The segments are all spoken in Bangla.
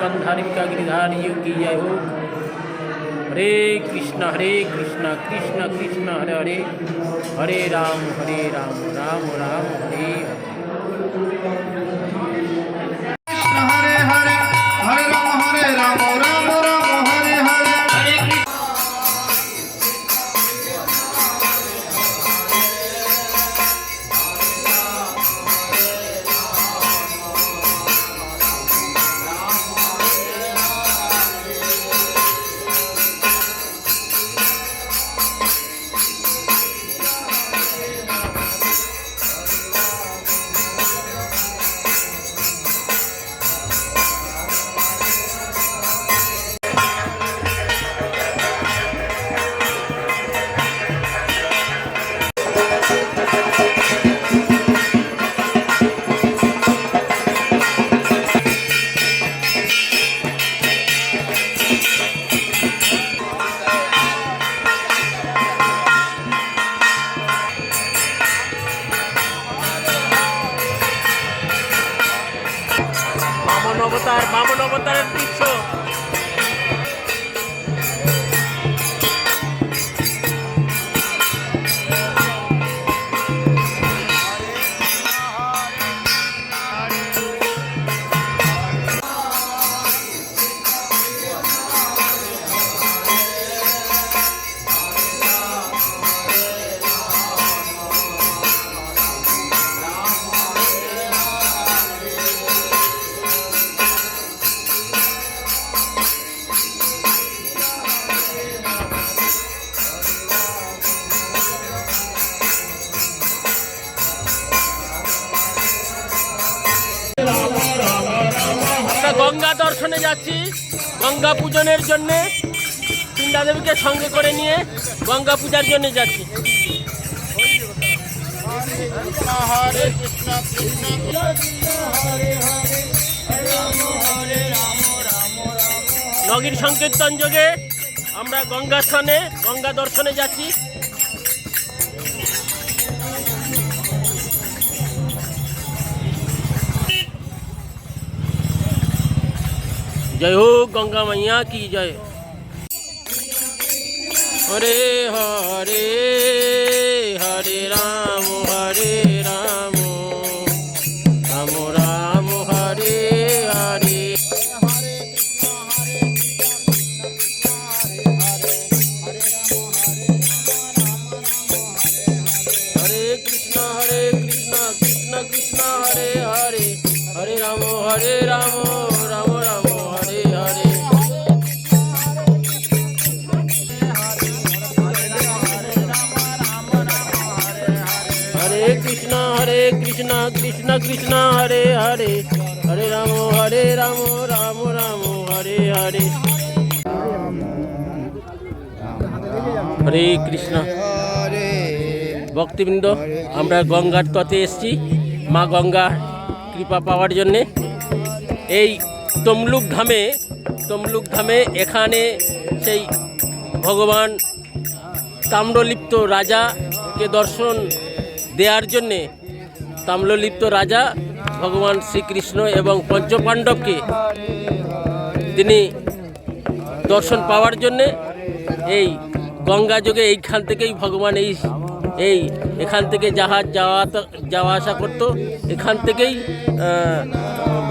सनातन धार्मिका गिरिधारियों की जय हो। हरे कृष्ण कृष्ण कृष्ण हरे हरे, हरे राम राम राम हरे हरे। हरे हरे, हरे राम राम राम हरे हरे। বামন অবতারের দৃশ্য। গঙ্গা দর্শনে যাচ্ছি, গঙ্গা পূজনের জন্য পিণ্ডা দেবীকে সঙ্গে করে নিয়ে গঙ্গা পূজার জন্য যাচ্ছি। নগীর সংকীর্তন যোগে আমরা গঙ্গা স্থানে গঙ্গা দর্শনে যাচ্ছি। जय हो गंगा मैया की जय। हरे हरे, हरे राम राम राम हरे हरे। हरे कृष्ण कृष्ण कृष्ण हरे हरे, हरे राम राम राम हरे हरे। हरे कृष्ण कृष्ण कृष्ण हरे हरे, हरे राम राम राम हरे हरे। हरे कृष्ण ভক্তবৃন্দ, আমরা গঙ্গার তটে এসেছি মা গঙ্গা কৃপা পাওয়ার জন্যে। এই তমলুক ধামে এখানে সেই ভগবান তাম্রলিপ্ত রাজাকে দর্শন দেওয়ার জন্যে তাম্রলিপ্ত রাজা ভগবান শ্রীকৃষ্ণ এবং পঞ্চপাণ্ডবকে তিনি দর্শন পাওয়ার জন্যে এই গঙ্গা যোগে এইখান থেকেই ভগবান এখান থেকে জাহাজ যাওয়া আসা করতো। এখান থেকেই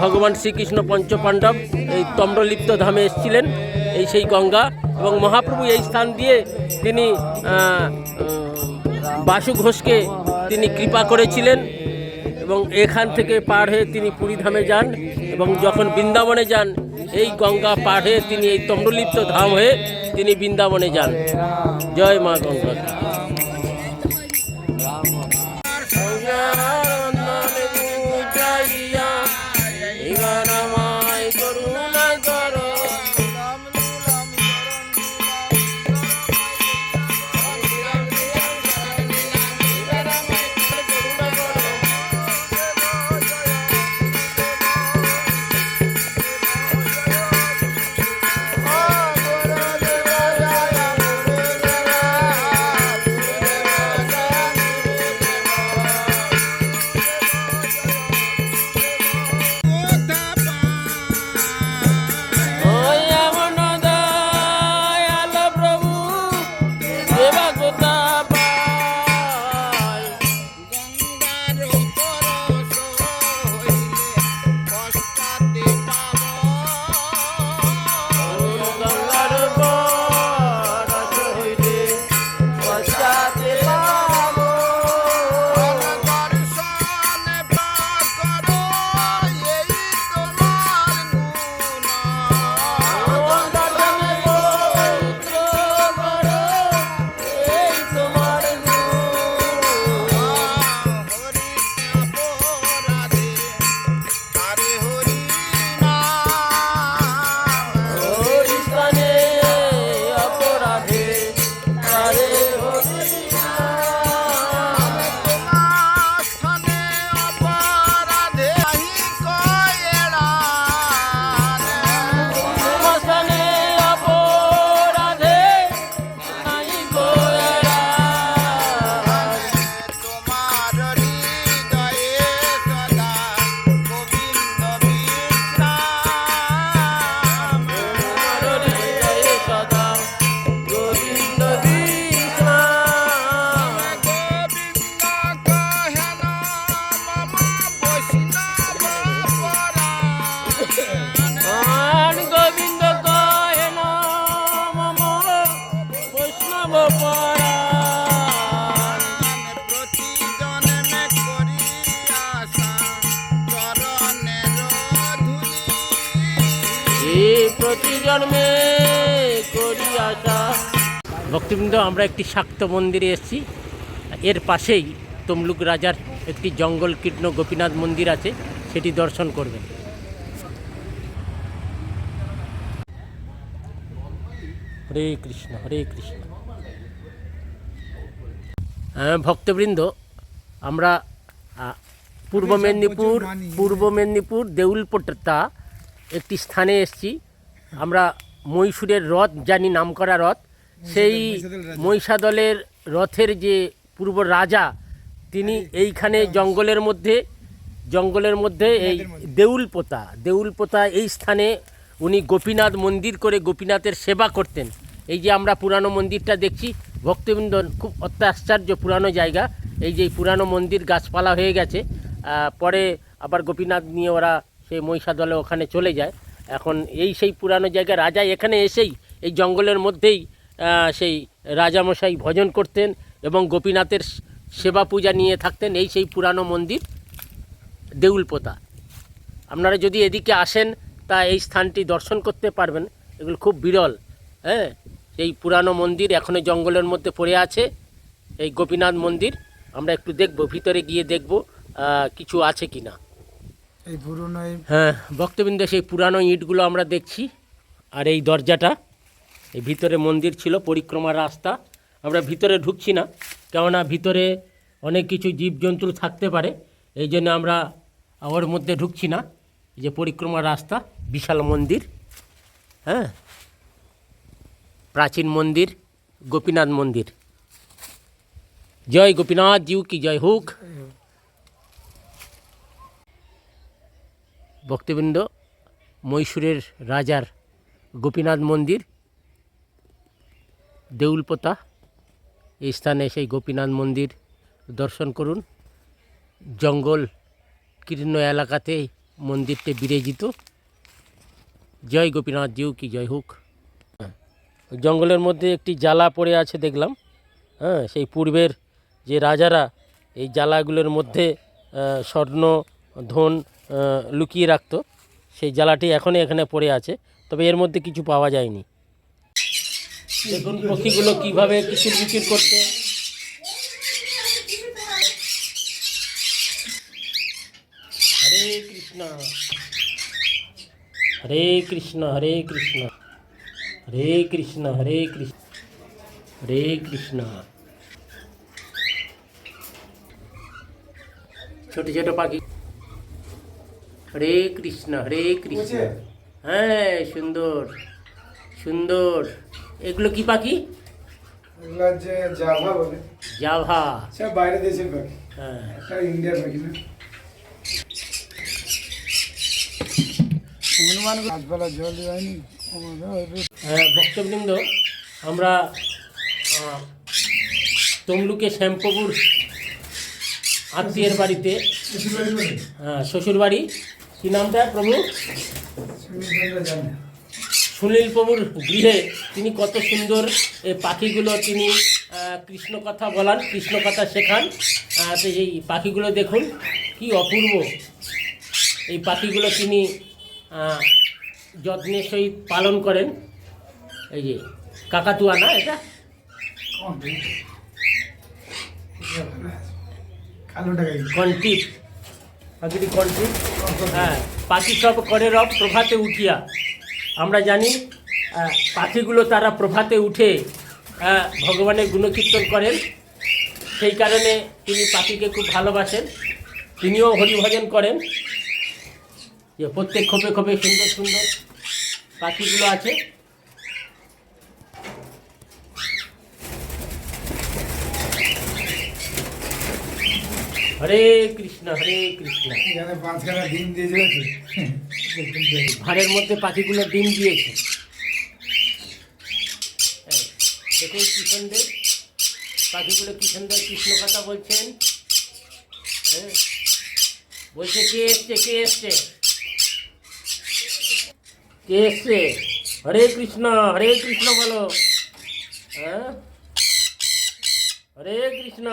ভগবান শ্রীকৃষ্ণ পঞ্চপাণ্ডব এই তাম্রলিপ্ত ধামে এসেছিলেন, সেই গঙ্গা। এবং মহাপ্রভু এই স্থান দিয়ে তিনি বাসু ঘোষকে তিনি কৃপা করেছিলেন এবং এখান থেকে পার হয়ে তিনি পুরী ধামে যান এবং যখন বৃন্দাবনে যান এই গঙ্গা পার হয়ে তিনি এই তাম্রলিপ্ত ধাম হয়ে তিনি বৃন্দাবনে যান। জয় মা গঙ্গা। প্রতি জন্মে করি আশা। ভক্তবৃন্দ, আমরা একটি শাক্ত মন্দিরে এসেছি। এর পাশেই তমলুক রাজার একটি জঙ্গল কীর্ণ গোপীনাথ মন্দির আছে, সেটি দর্শন করবেন। হরে কৃষ্ণ, হরে কৃষ্ণ। ভক্তবৃন্দ, আমরা পূর্ব মেদিনীপুর দেউলপোটা একটি স্থানে এসেছি। আমরা মহীশূরের রথ জানি, নামকরা রথ, সেই মহিষাদলের রথের যে পূর্ব রাজা, তিনি এইখানে জঙ্গলের মধ্যে এই দেউলপোতা এই স্থানে উনি গোপীনাথ মন্দির করে গোপীনাথের সেবা করতেন। এই যে আমরা পুরানো মন্দিরটা দেখছি ভক্তবৃন্দ, খুব অত্যাশ্চর্য পুরানো জায়গা। এই যে পুরানো মন্দির গাছপালা হয়ে গেছে, পরে আবার গোপীনাথ নিয়ে ওরা সেই মহিষাদলে ওখানে চলে যায়। এখন সেই পুরানো জায়গা, রাজা এখানে এসেই এই জঙ্গলের মধ্যেই সেই রাজামশাই ভজন করতেন এবং গোপীনাথের সেবা পূজা নিয়ে থাকতেন। সেই পুরানো মন্দির দেউলপোতা। আপনারা যদি এদিকে আসেন তা এই স্থানটি দর্শন করতে পারবেন। এগুলো খুব বিরল। এই পুরানো মন্দির এখনও জঙ্গলের মধ্যে পড়ে আছে, এই গোপীনাথ মন্দির। আমরা একটু দেখব, ভিতরে গিয়ে দেখব কিছু আছে কি না। এই পুরনো ভক্তবৃন্দ, সেই পুরানো ইটগুলো আমরা দেখছি। আর এই দরজাটা, এই ভিতরে মন্দির ছিল, পরিক্রমার রাস্তা। আমরা ভিতরে ঢুকছি না, কেননা ভিতরে অনেক কিছু জীবজন্তু থাকতে পারে, এই জন্য আমরা ওর মধ্যে ঢুকছি না। এই যে পরিক্রমার রাস্তা, বিশাল মন্দির, প্রাচীন মন্দির, গোপীনাথ মন্দির। জয় গোপীনাথ জিউ কি জয় হোক। ভক্তবৃন্দ, মহীশূরের রাজার গোপীনাথ মন্দির দেউলপোতা, এই স্থানে সেই গোপীনাথ মন্দির দর্শন করুন। জঙ্গল কীর্ণ এলাকাতে মন্দিরটি বিরাজিত। জয় গোপীনাথ জিউ কি জয় হোক। জঙ্গলের মধ্যে একটি জালা পড়ে আছে দেখলাম। সেই পূর্বের যে রাজারা এই জালাগুলোর মধ্যে স্বর্ণ ধন লুকিয়ে রাখত, সেই জালাটি এখনও এখানে পড়ে আছে, তবে এর মধ্যে কিছু পাওয়া যায়নি। দেখুন পক্ষীগুলো কীভাবে কিচির করছে। হরে কৃষ্ণ, হরে কৃষ্ণ, হরে কৃষ্ণ, হরে কৃষ্ণ, হরে কৃষ্ণ, হরে কৃষ্ণ। ছোট ছোট পাখি। হরে কৃষ্ণ, হরে কৃষ্ণ। হ্যাঁ, সুন্দর সুন্দর। এগুলো কি পাখি? এগুলো যে জাভা বলে। জাভা, সব বাইরে দেশের পাখি। হ্যাঁ, এটা ইন্ডিয়ার পাখি না। হনুমান গাছপালা জল দেয়নি। ভক্তবৃন্দ, আমরা তমলুকে শ্যামপ্রভুর আত্মীয়ের বাড়িতে, শ্বশুর বাড়ি, কী নামটা প্রভু? সুনীল প্রভুর গৃহে তিনি কত সুন্দর এই পাখিগুলো তিনি কৃষ্ণ কথা বলান, কৃষ্ণ কথা শেখান। তো এই পাখিগুলো দেখুন কি অপূর্ব। এই পাখিগুলো তিনি যত্নের সহিত পালন করেন। এই যে কাকাতুয়া না, এটা কন্টিপ, পাখিটি কন্টিপ। পাখি সব করে রব প্রভাতে উঠিয়া। আমরা জানি পাখিগুলো তারা প্রভাতে উঠে ভগবানের গুণকীর্তন করেন, সেই কারণে তিনি পাখিকে খুব ভালোবাসেন। তিনিও হরিভজন করেন। যে প্রত্যেক খোপে খোপে সুন্দর সুন্দর পাখিগুলো আছে। হরে কৃষ্ণ, হরে কৃষ্ণ। এখানে 5খানা ডিম দিয়েছে। ভাঁড়ের মধ্যে পাখিগুলো ডিম দিয়েছে। দেখুন কি সুন্দর পাখিগুলো, কি সুন্দর কৃষ্ণ কথা বলছেন। বলছে কে এসছে, কে এসছে, কে এসছে। হরে কৃষ্ণ, হরে কৃষ্ণ বলো। হরে কৃষ্ণ।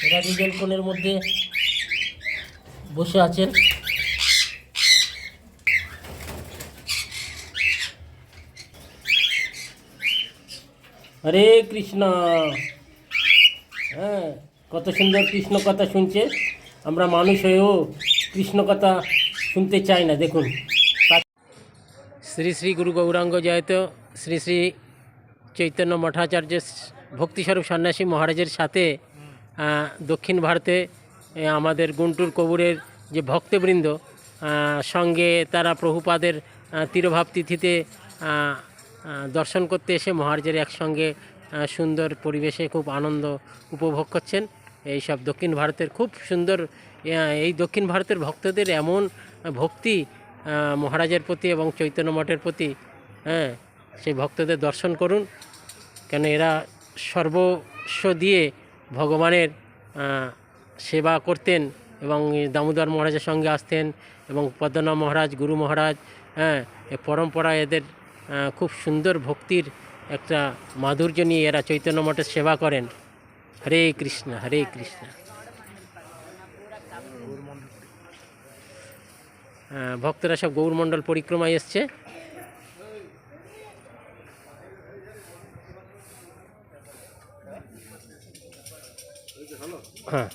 এরা দুজন কোণের মধ্যে বসে আছেন। হরে কৃষ্ণ। হ্যাঁ, কত সুন্দর কৃষ্ণ কথা শুনছে। আমরা মানুষ হয়েও কৃষ্ণ কথা শুনতে চাই না। দেখুন, শ্রী শ্রী গুরু গৌরাঙ্গ জয়ত শ্রী শ্রী চৈতন্য মঠাচার্য ভক্তিস্বরূপ সন্ন্যাসী মহারাজের সাথে দক্ষিণ ভারতে আমাদের গুন্টুর কবুরের যে ভক্তবৃন্দ সঙ্গে তারা প্রভুপাদের তিরোভাব তিথিতে দর্শন করতে এসে মহারাজের একসঙ্গে সুন্দর পরিবেশে খুব আনন্দ উপভোগ করছেন। এই সব দক্ষিণ ভারতের খুব সুন্দর, এই দক্ষিণ ভারতের ভক্তদের এমন ভক্তি মহারাজের প্রতি এবং চৈতন্য মঠের প্রতি। হ্যাঁ, সেই ভক্তদের দর্শন করুন, কেন এরা সর্বস্ব দিয়ে ভগবানের সেবা করতেন এবং দামোদর মহারাজের সঙ্গে আসতেন এবং পদ্মনাভ মহারাজ, গুরু মহারাজ, হ্যাঁ, এ পরম্পরা এদের খুব সুন্দর ভক্তির একটা মাধুর্য নিয়ে এরা চৈতন্য মঠের সেবা করেন। হরে কৃষ্ণ, হরে কৃষ্ণ। ভক্তরা সব গৌরমণ্ডল পরিক্রমায় এসছে। হ্যাঁ,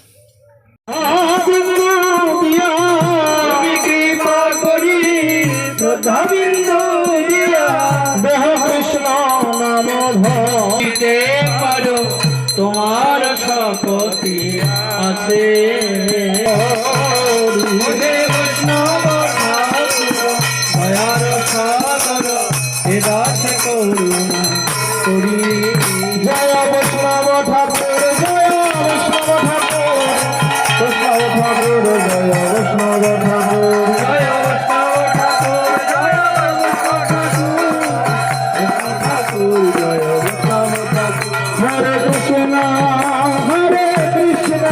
কৃষ্ণ নাম ধরতে পারো, তোমার শপথি আছে। বৈষ্ণব দয়ার সাগর দাস করুণা করি। জয় বৈষ্ণব ঠাকুর, জয় বৈষ্ণব ঠাকুর, বৈষ্ণব ঠাকুর, জয় বৈষ্ণব ঠাকুর, জয় বৈষ্ণব ঠাকুর, জয় বৈষ্ণব ঠাকুর, জয় বৈষ্ণব ঠাকুর। হরে কৃষ্ণ, হরে কৃষ্ণ,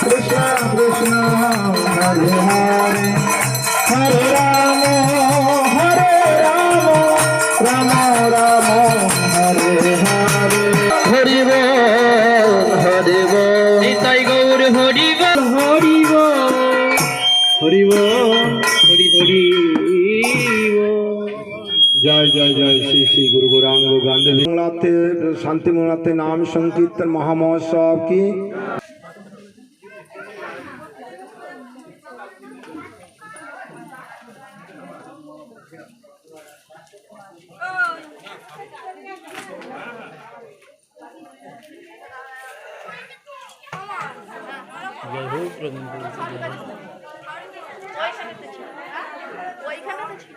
কৃষ্ণ কৃষ্ণ, হরে হরে, হরে রাম, রাম রাম, হরে হরে। হরি বল, হরি বল, নিতাই গৌর হরি বল, হরি বল, হরি বল, হরি হরি বল। জয় জয় জয় শ্রী শ্রী গুরু গৌরাঙ্গ গান্ধী বাংলাতে শান্তি বাংলাতে নাম সংকীর্তন মহামহোৎসব কি জয় হোক রবীন্দ্র। ওইখানে তো ছিল।